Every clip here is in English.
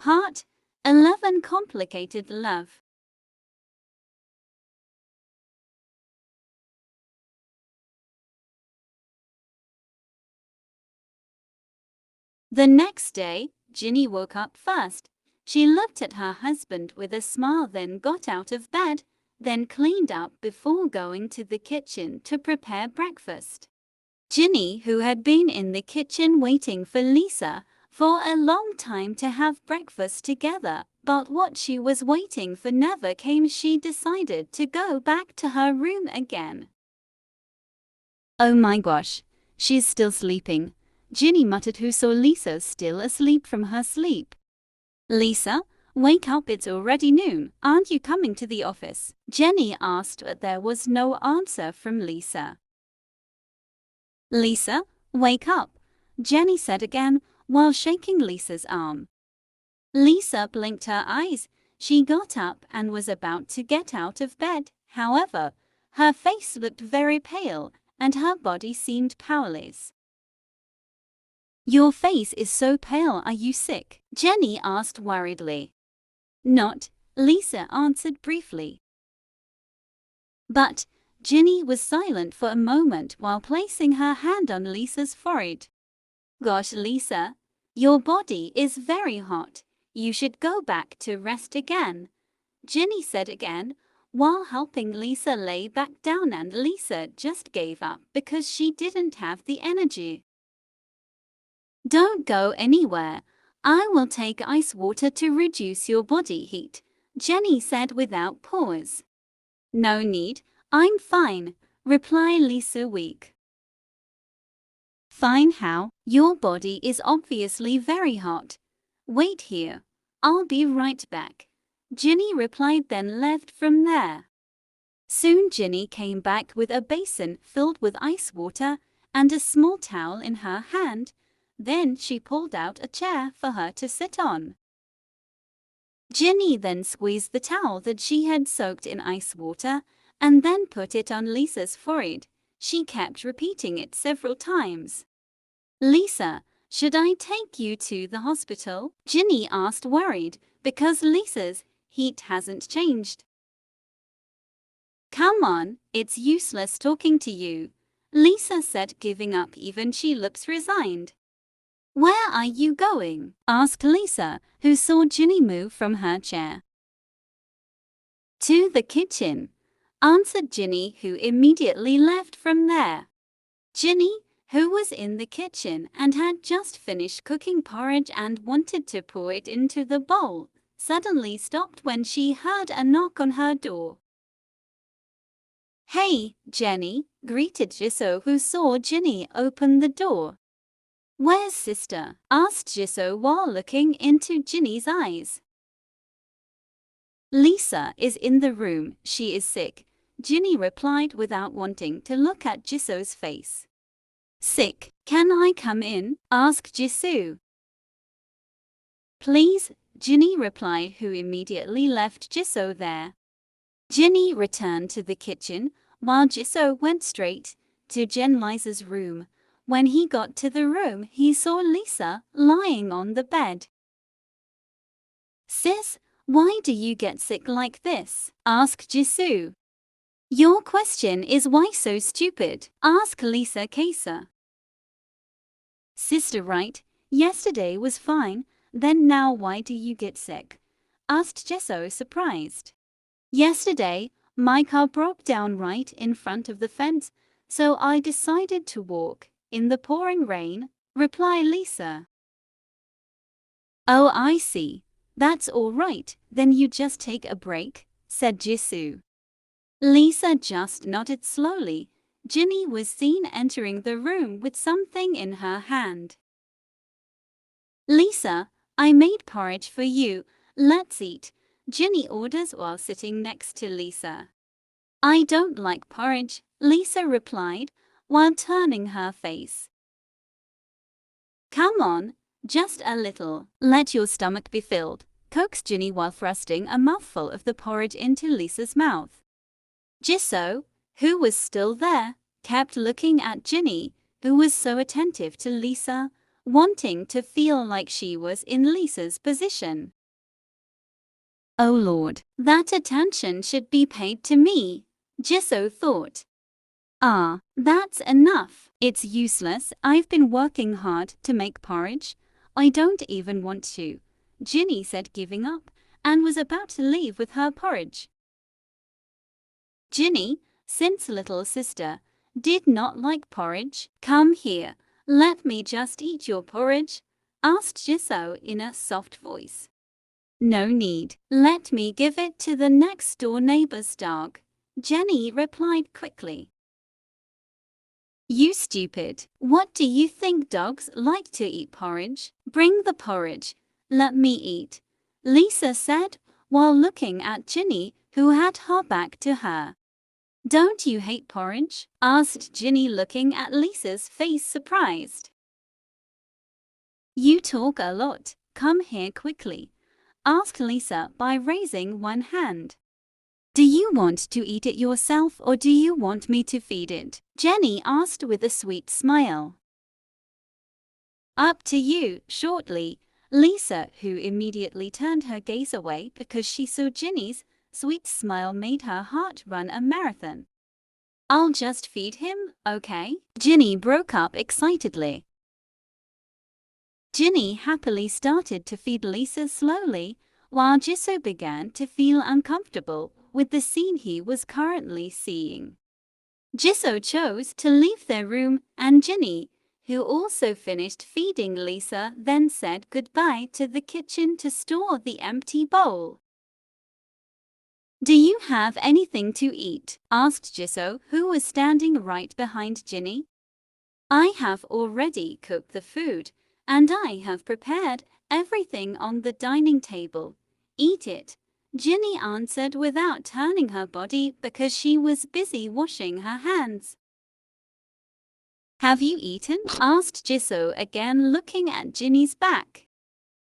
Part 11. Complicated Love. The next day, Ginny woke up first. She looked at her husband with a smile, then got out of bed, then cleaned up before going to the kitchen to prepare breakfast. Ginny, who had been in the kitchen waiting for Lisa for a long time to have breakfast together, but what she was waiting for never came, she decided to go back to her room again. "Oh my gosh, she's still sleeping," Ginny muttered, who saw Lisa still asleep from her sleep. "Lisa, wake up, it's already noon. Aren't you coming to the office?" Jenny asked, but there was no answer from Lisa. "Lisa, wake up," Jenny said again, while shaking Lisa's arm. Lisa blinked her eyes. She got up and was about to get out of bed. However, her face looked very pale and her body seemed powerless. "Your face is so pale, are you sick?" Jenny asked worriedly. "Not," Lisa answered briefly. But Ginny was silent for a moment while placing her hand on Lisa's forehead. "Gosh, Lisa, your body is very hot. You should go back to rest again," Ginny said again, while helping Lisa lay back down, and Lisa just gave up because she didn't have the energy. "Don't go anywhere. I will take ice water to reduce your body heat," Jenny said without pause. "No need, I'm fine," replied Lisa weak. "Fine how? Your body is obviously very hot. Wait here, I'll be right back," Ginny replied, then left from there. Soon Ginny came back with a basin filled with ice water and a small towel in her hand. Then she pulled out a chair for her to sit on. Ginny then squeezed the towel that she had soaked in ice water and then put it on Lisa's forehead. She kept repeating it several times. "Lisa, should I take you to the hospital?" Ginny asked, worried because Lisa's heat hasn't changed. "Come on, it's useless talking to you," Lisa said, giving up. Even she looked resigned. "Where are you going?" asked Lisa, who saw Ginny move from her chair. "To the kitchen," answered Ginny, who immediately left from there. Ginny, who was in the kitchen and had just finished cooking porridge and wanted to pour it into the bowl, suddenly stopped when she heard a knock on her door. "Hey, Jenny," greeted Jisoo, who saw Ginny open the door. "Where's sister?" asked Jisoo while looking into Ginny's eyes. "Lisa is in the room, she is sick," Ginny replied without wanting to look at Jisoo's face. "Sick? Can I come in?" asked Jisoo. "Please," Ginny replied, who immediately left Jisoo there. Ginny returned to the kitchen while Jisoo went straight to Jenlisa's room. When he got to the room, he saw Lisa lying on the bed. "Sis, why do you get sick like this?" asked Jisoo. "Your question is why so stupid?" asked Lisa Kesa. "Sister, right? Yesterday was fine, then now why do you get sick?" asked Jisoo, surprised. "Yesterday, my car broke down right in front of the fence, so I decided to walk in the pouring rain," replied Lisa. "Oh, I see. That's all right, then you just take a break," said Jisoo. Lisa just nodded slowly. Ginny was seen entering the room with something in her hand. "Lisa, I made porridge for you. Let's eat," Ginny orders while sitting next to Lisa. "I don't like porridge," Lisa replied while turning her face. "Come on, just a little. Let your stomach be filled," coaxed Ginny while thrusting a mouthful of the porridge into Lisa's mouth. Jisoo, who was still there, kept looking at Ginny, who was so attentive to Lisa, wanting to feel like she was in Lisa's position. Oh Lord, that attention should be paid to me, Jisoo thought. Ah, that's enough. It's useless. I've been working hard to make porridge. I don't even want to, Ginny said, giving up, and was about to leave with her porridge. Ginny, Sin's little sister, did not like porridge. Come here, let me just eat your porridge, asked Jisoo in a soft voice. No need, let me give it to the next door neighbor's dog, Jenny replied quickly. You stupid, what do you think dogs like to eat porridge? Bring the porridge, let me eat, Lisa said, while looking at Ginny, who had her back to her. Don't you hate porridge? Asked Ginny, looking at Lisa's face surprised. You talk a lot, come here quickly, asked Lisa by raising one hand. Do you want to eat it yourself or do you want me to feed it? Jenny asked with a sweet smile. Up to you, shortly, Lisa, who immediately turned her gaze away because she saw Ginny's sweet smile made her heart run a marathon. I'll just feed him, okay? Ginny broke up excitedly. Ginny happily started to feed Lisa slowly, while Jisoo began to feel uncomfortable with the scene he was currently seeing. Jisoo chose to leave their room, and Ginny, who also finished feeding Lisa, then said goodbye to the kitchen to store the empty bowl. Do you have anything to eat? Asked Jisoo, who was standing right behind Ginny. I have already cooked the food, and I have prepared everything on the dining table. Eat it, Ginny answered without turning her body because she was busy washing her hands. Have you eaten? Asked Jisoo again, looking at Ginny's back.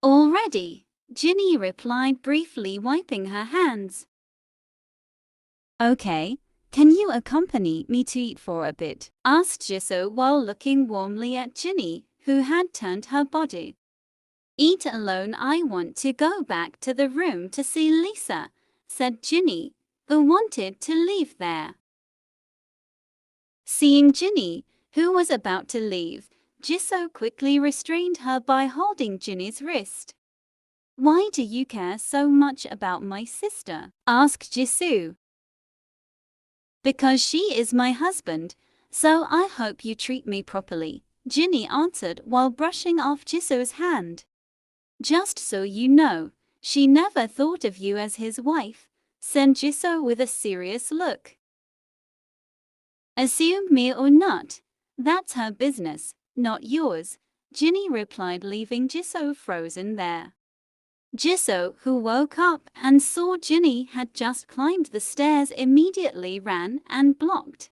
Already, Ginny replied briefly, wiping her hands. Okay, can you accompany me to eat for a bit? Asked Jisoo while looking warmly at Ginny, who had turned her body. Eat alone, I want to go back to the room to see Lisa, said Ginny, who wanted to leave there. Seeing Ginny, who was about to leave, Jisoo quickly restrained her by holding Ginny's wrist. Why do you care so much about my sister? Asked Jisoo. Because she is my husband, so I hope you treat me properly, Ginny answered while brushing off Jisoo's hand. Just so you know, she never thought of you as his wife, said Jisoo with a serious look. Assume me or not, that's her business, not yours, Ginny replied, leaving Jisoo frozen there. Jisoo, who woke up and saw Ginny had just climbed the stairs, immediately ran and blocked.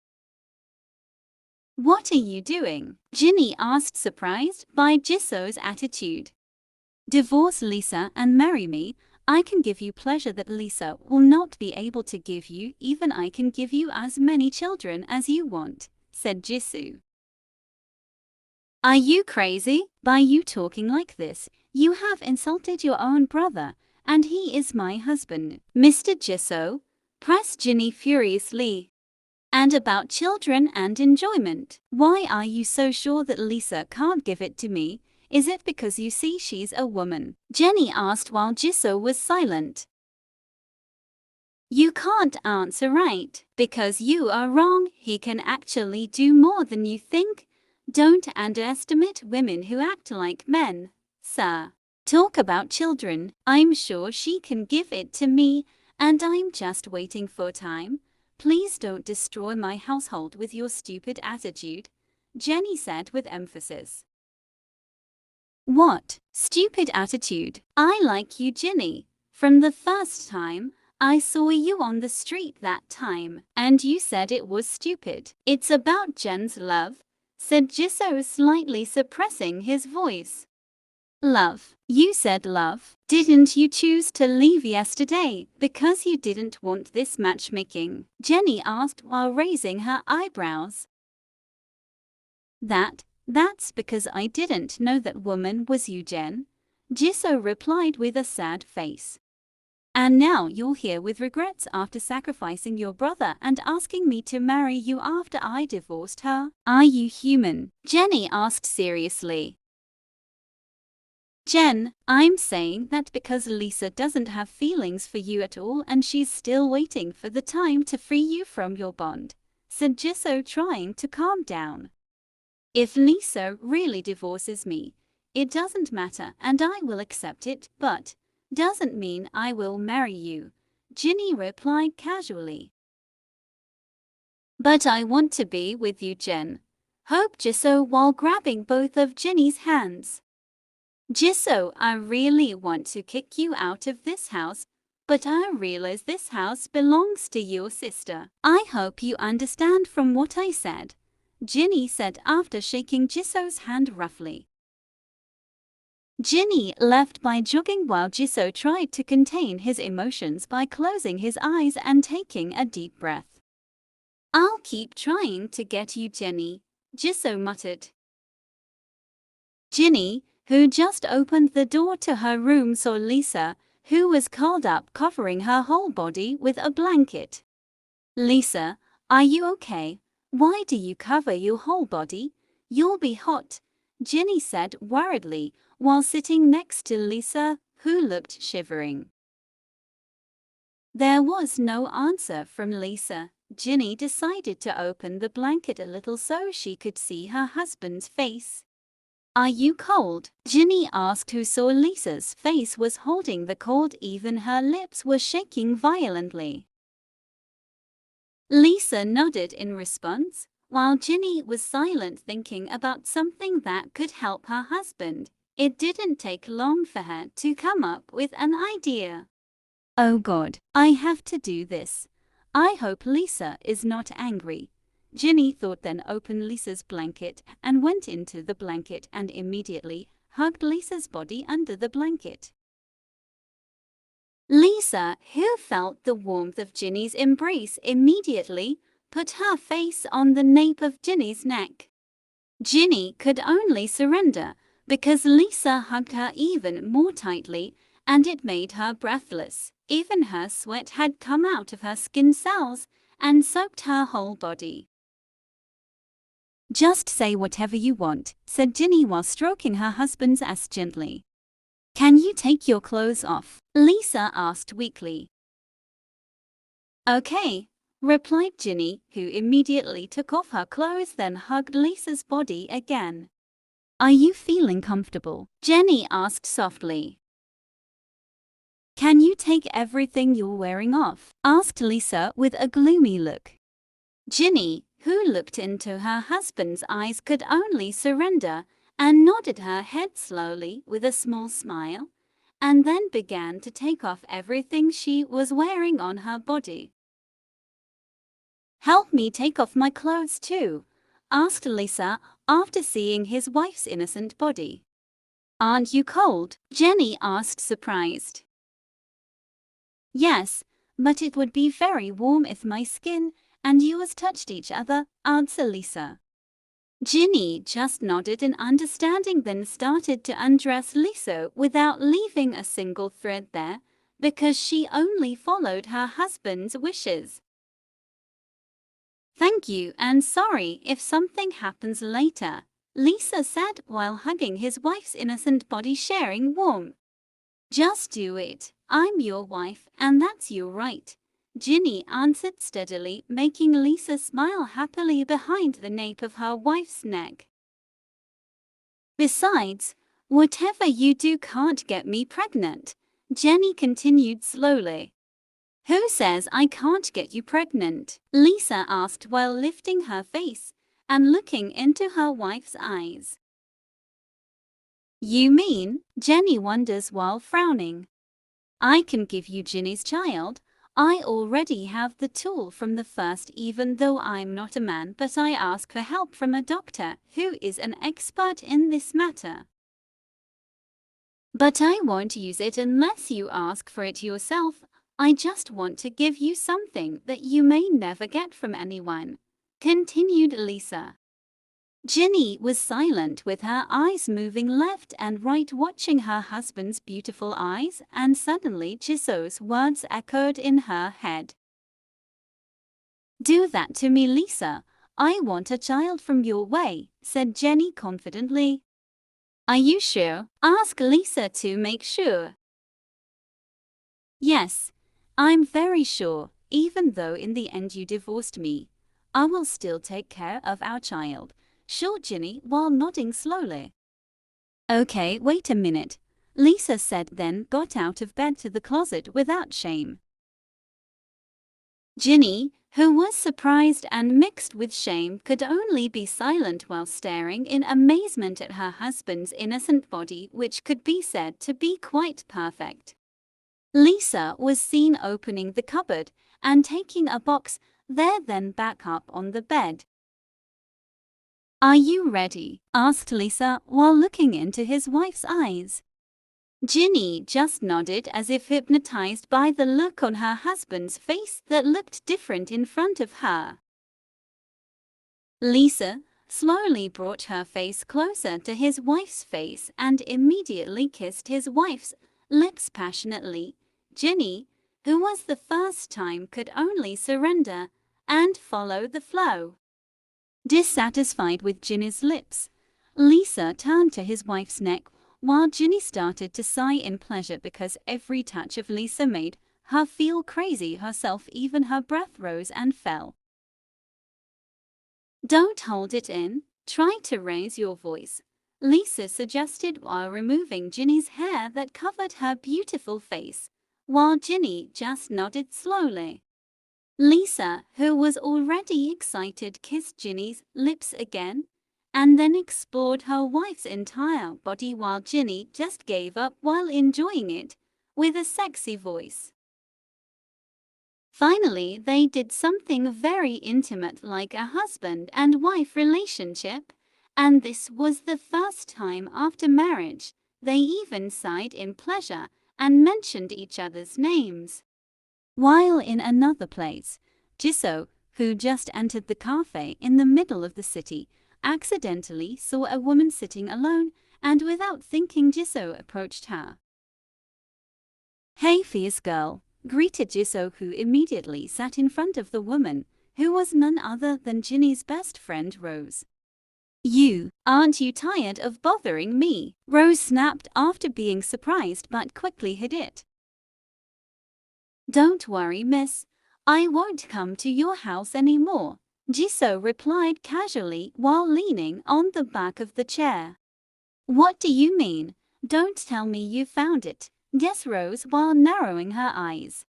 What are you doing? Ginny asked, surprised by Jisoo's attitude. Divorce Lisa and marry me. I can give you pleasure that Lisa will not be able to give you. Even I can give you as many children as you want, said Jisoo. Are you crazy? By you talking like this, you have insulted your own brother, and he is my husband, Mr. Jisoo, pressed Ginny furiously. And about children and enjoyment, why are you so sure that Lisa can't give it to me? Is it because you see she's a woman? Jenny asked while Jisoo was silent. You can't answer right, because you are wrong. He can actually do more than you think. Don't underestimate women who act like men, sir. Talk about children, I'm sure she can give it to me, and I'm just waiting for time. Please don't destroy my household with your stupid attitude, Jenny said with emphasis. What stupid attitude? I like you, Ginny. From the first time I saw you on the street that time, and you said it was stupid. It's about Jen's love, said Jisoo, slightly suppressing his voice. Love? You said love. Didn't you choose to leave yesterday because you didn't want this matchmaking? Jenny asked while raising her eyebrows. That That's because I didn't know that woman was you, Jen. Jisoo replied with a sad face. And now you're here with regrets after sacrificing your brother and asking me to marry you after I divorced her. Are you human? Jenny asked seriously. Jen, I'm saying that because Lisa doesn't have feelings for you at all and she's still waiting for the time to free you from your bond, said Jisoo, trying to calm down. If Lisa really divorces me, it doesn't matter and I will accept it, but doesn't mean I will marry you, Ginny replied casually. But I want to be with you, Jen, hoped Jisoo while grabbing both of Ginny's hands. Jisoo, I really want to kick you out of this house, but I realize this house belongs to your sister. I hope you understand from what I said, Ginny said after shaking Jisoo's hand roughly. Ginny left by jogging while Jisoo tried to contain his emotions by closing his eyes and taking a deep breath. I'll keep trying to get you, Jenny, Jisoo muttered. Ginny, who just opened the door to her room, saw Lisa, who was curled up covering her whole body with a blanket. Lisa, are you okay? Why do you cover your whole body? You'll be hot, Ginny said worriedly, while sitting next to Lisa, who looked shivering. There was no answer from Lisa. Ginny decided to open the blanket a little so she could see her husband's face. Are you cold? Ginny asked, who saw Lisa's face was holding the cold, even her lips were shaking violently. Lisa nodded in response, while Ginny was silent, thinking about something that could help her husband. It didn't take long for her to come up with an idea. Oh God, I have to do this. I hope Lisa is not angry, Ginny thought, then opened Lisa's blanket and went into the blanket and immediately hugged Lisa's body under the blanket. Lisa, who felt the warmth of Ginny's embrace, immediately put her face on the nape of Ginny's neck. Ginny could only surrender because Lisa hugged her even more tightly, and it made her breathless. Even her sweat had come out of her skin cells and soaked her whole body. Just say whatever you want, said Ginny while stroking her husband's ass gently. Can you take your clothes off? Lisa asked weakly. Okay, replied Ginny, who immediately took off her clothes, then hugged Lisa's body again. Are you feeling comfortable? Jenny asked softly. Can you take everything you're wearing off? Asked Lisa with a gloomy look. Ginny, who looked into her husband's eyes, could only surrender and nodded her head slowly with a small smile, and then began to take off everything she was wearing on her body. Help me take off my clothes too, asked Lisa after seeing his wife's innocent body. Aren't you cold? Jenny asked, surprised. Yes, but it would be very warm if my skin and yours touched each other, answered Lisa. Ginny just nodded in understanding, then started to undress Lisa without leaving a single thread there, because she only followed her husband's wishes. Thank you, and sorry if something happens later, Lisa said while hugging his wife's innocent body, sharing warmth. Just do it. I'm your wife, and that's your right, Ginny answered steadily, making Lisa smile happily behind the nape of her wife's neck. Besides, whatever you do can't get me pregnant, Jenny continued slowly. Who says I can't get you pregnant? Lisa asked while lifting her face and looking into her wife's eyes. You mean? Jenny wonders while frowning. I can give you Ginny's child. I already have the tool from the first, even though I'm not a man, but I ask for help from a doctor who is an expert in this matter. But I won't use it unless you ask for it yourself. I just want to give you something that you may never get from anyone, continued Lisa. Ginny was silent with her eyes moving left and right watching her husband's beautiful eyes, and suddenly Jisoo's words echoed in her head. "Do that to me, Lisa. I want a child from your way," said Jenny confidently. "Are you sure?" asked Lisa to make sure. "Yes, I'm very sure. Even though in the end you divorced me, I will still take care of our child," showed Ginny while nodding slowly. "Okay, wait a minute," Lisa said, then got out of bed to the closet without shame. Ginny, who was surprised and mixed with shame, could only be silent while staring in amazement at her husband's innocent body, which could be said to be quite perfect. Lisa was seen opening the cupboard and taking a box there, then back up on the bed. "Are you ready?" asked Lisa while looking into his wife's eyes. Ginny just nodded as if hypnotized by the look on her husband's face that looked different in front of her. Lisa slowly brought her face closer to his wife's face and immediately kissed his wife's lips passionately. Ginny, who was the first time, could only surrender and follow the flow. Dissatisfied with Ginny's lips, Lisa turned to his wife's neck while Ginny started to sigh in pleasure because every touch of Lisa made her feel crazy herself. Even her breath rose and fell. "Don't hold it in, try to raise your voice," Lisa suggested while removing Ginny's hair that covered her beautiful face, while Ginny just nodded slowly. Lisa, who was already excited, kissed Ginny's lips again and then explored her wife's entire body while Ginny just gave up while enjoying it with a sexy voice. Finally, they did something very intimate like a husband and wife relationship, and this was the first time after marriage they even sighed in pleasure and mentioned each other's names. While in another place, Jisoo, who just entered the cafe in the middle of the city, accidentally saw a woman sitting alone, and without thinking Jisoo approached her. "Hey, fierce girl," greeted Jisoo, who immediately sat in front of the woman, who was none other than Ginny's best friend Rose. Aren't you tired of bothering me?" Rose snapped after being surprised but quickly hid it. "Don't worry, miss. I won't come to your house anymore," Jisoo replied casually while leaning on the back of the chair. "What do you mean? Don't tell me you found it," guessed Rose while narrowing her eyes.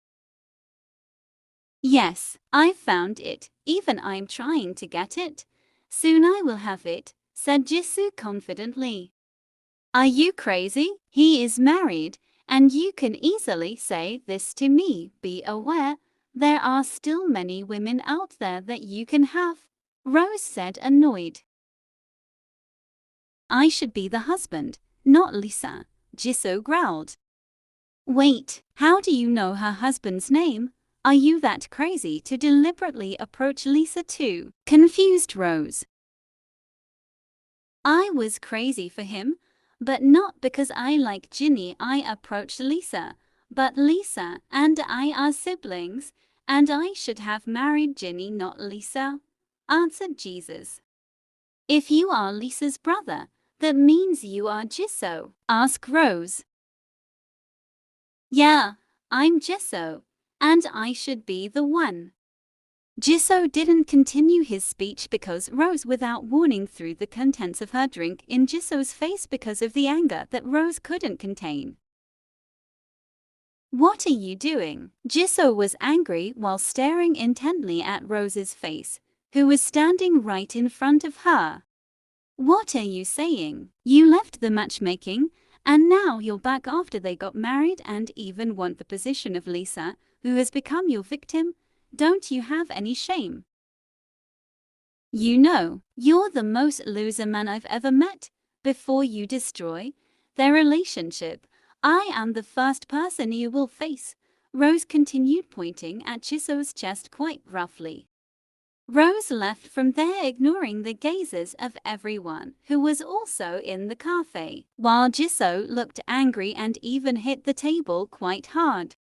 "Yes, I found it. Even I'm trying to get it. Soon I will have it," said Jisoo confidently. "Are you crazy? He is married, and you can easily say this to me. Be aware, there are still many women out there that you can have," Rose said, annoyed. "I should be the husband, not Lisa," Jisoo growled. "Wait, how do you know her husband's name? Are you that crazy to deliberately approach Lisa too?" confused Rose. "I was crazy for him, but not because I like Ginny. I approached Lisa, but Lisa and I are siblings, and I should have married Ginny, not Lisa," answered Jesus. "If you are Lisa's brother, that means you are Jisoo?" asked Rose. "Yeah, I'm Jisoo, and I should be the one." Jisoo didn't continue his speech because Rose, without warning, threw the contents of her drink in Jisoo's face because of the anger that Rose couldn't contain. "What are you doing?" Jisoo was angry while staring intently at Rose's face, who was standing right in front of her. "What are you saying? You left the matchmaking, and now you're back after they got married and even want the position of Lisa, who has become your victim? Don't you have any shame? You know, you're the most loser man I've ever met. Before you destroy their relationship, I am the first person you will face," Rose continued, pointing at Jisoo's chest quite roughly. Rose left from there, ignoring the gazes of everyone who was also in the cafe, while Jisoo looked angry and even hit the table quite hard.